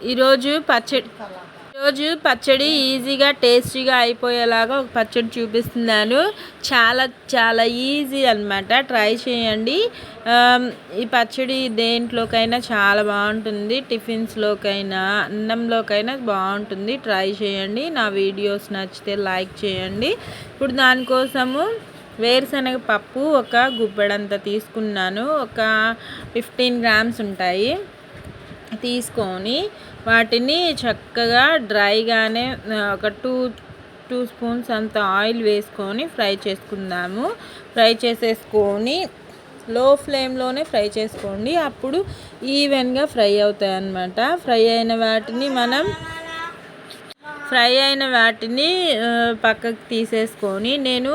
ఈరోజు పచ్చడి ఈజీగా టేస్టీగా అయిపోయేలాగా ఒక పచ్చడి చూపిస్తున్నాను. చాలా చాలా ఈజీ అన్నమాట. ట్రై చేయండి. ఈ పచ్చడి దేంట్లోకైనా చాలా బాగుంటుంది. టిఫిన్స్లోకైనా అన్నంలోకైనా బాగుంటుంది. ట్రై చేయండి. నా వీడియోస్ నచ్చితే లైక్ చేయండి. ఇప్పుడు దానికోసము వేరుశనగ పప్పు ఒక గుప్పెడంత తీసుకున్నాను. ఒక 15 గ్రామ్స్ ఉంటాయి. తీసుకొని వాటిని చక్కగా డ్రైగానే ఒక టూ స్పూన్స్ అంత ఆయిల్ వేసుకొని ఫ్రై చేసుకుందాము. ఫ్రై చేసేసుకొని లో ఫ్లేమ్లోనే ఫ్రై చేసుకోండి. అప్పుడు ఈవెన్గా ఫ్రై అవుతాయి అన్నమాట. ఫ్రై అయిన వాటిని పక్కకు తీసేసుకొని నేను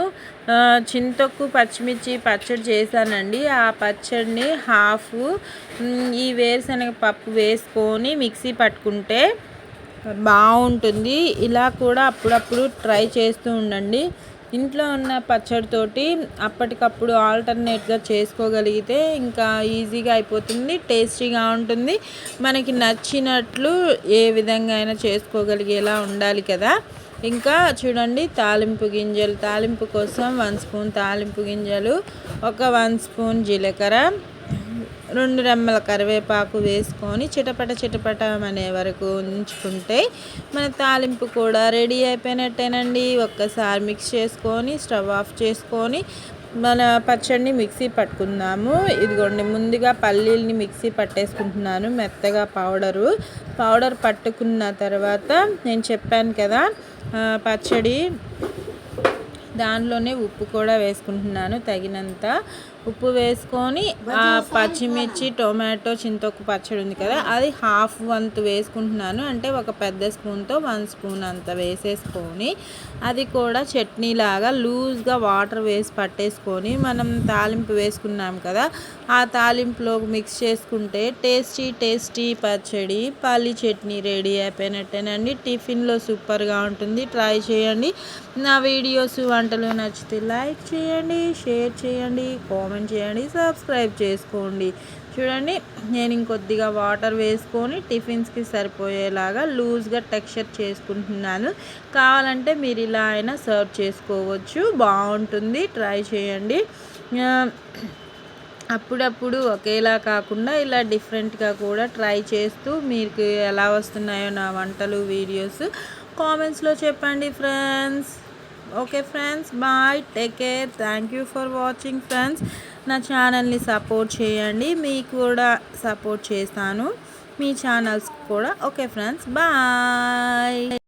చింతొక్కు పచ్చిమిర్చి పచ్చడి చేశానండి. ఆ పచ్చడిని హాఫ్ ఈ వేరుశనగ పప్పు వేసుకొని మిక్సీ పట్టుకుంటే బాగుంటుంది. ఇలా కూడా అప్పుడప్పుడు ట్రై చేస్తూ ఉండండి. ఇంట్లో ఉన్న పచ్చడితోటి అప్పటికప్పుడు ఆల్టర్నేట్గా చేసుకోగలిగితే ఇంకా ఈజీగా అయిపోతుంది. టేస్టీగా ఉంటుంది. మనకి నచ్చినట్లు ఏ విధంగా అయినా చేసుకోగలిగేలా ఉండాలి కదా. ఇంకా చూడండి, తాలింపు కోసం 1 స్పూన్ తాలింపు గింజలు, ఒక 1 స్పూన్ జీలకర్ర, 2 రెమ్మల కరివేపాకు వేసుకొని చిటపట అనే వరకు ఉంచుకుంటే మన తాలింపు కూడా రెడీ అయిపోయినట్టేనండి. ఒక్కసారి మిక్స్ చేసుకొని స్టవ్ ఆఫ్ చేసుకొని మన పచ్చడిని మిక్సీ పట్టుకుందాము. ఇదిగోండి, ముందుగా పల్లీల్ని మిక్సీ పట్టేసుకుంటున్నాను మెత్తగా. పౌడర్ పట్టుకున్న తర్వాత నేను చెప్పాను కదా పచ్చడి, దానిలోనే ఉప్పు కూడా వేసుకుంటున్నాను. తగినంత ఉప్పు వేసుకొని ఆ పచ్చిమిర్చి, టొమాటో, చింతొక్కు పచ్చడి ఉంది కదా, అది హాఫ్ వంతు వేసుకుంటున్నాను. అంటే ఒక పెద్ద స్పూన్తో 1 స్పూన్ అంత వేసేసుకొని అది కూడా చట్నీలాగా లూజ్గా వాటర్ వేసి పట్టేసుకొని మనం తాలింపు వేసుకున్నాం కదా, ఆ తాలింపులో మిక్స్ చేసుకుంటే టేస్టీ పచ్చడి పల్లి చట్నీ రెడీ అయిపోయినట్టేనండి. టిఫిన్లో సూపర్గా ఉంటుంది. ట్రై చేయండి. నా వీడియోస్ వంటలు నచ్చితే లైక్ చేయండి, షేర్ చేయండి, కామెంట్ చేయండి, సబ్స్క్రైబ్ చేసుకోండి. చూడండి, నేను ఇంకొద్దిగా వాటర్ వేసుకొని టిఫిన్స్కి సరిపోయేలాగా లూజ్గా టెక్స్చర్ చేసుకుంటున్నాను. కావాలంటే మీరు ఇలా అయినా సర్వ్ చేసుకోవచ్చు. బాగుంటుంది. ట్రై చేయండి. అప్పుడప్పుడు ఒకేలా కాకుండా ఇలా డిఫరెంట్గా కూడా ట్రై చేస్తూ మీకు ఎలా వస్తున్నాయో నా వంటలు వీడియోస్ కామెంట్స్లో చెప్పండి friends. Okay friends, bye, take care, thank you for watching friends. నా ఛానల్ని సపోర్ట్ చేయండి. మీకు కూడా సపోర్ట్ చేస్తాను, మీ ఛానల్స్ కూడా. Okay friends, bye.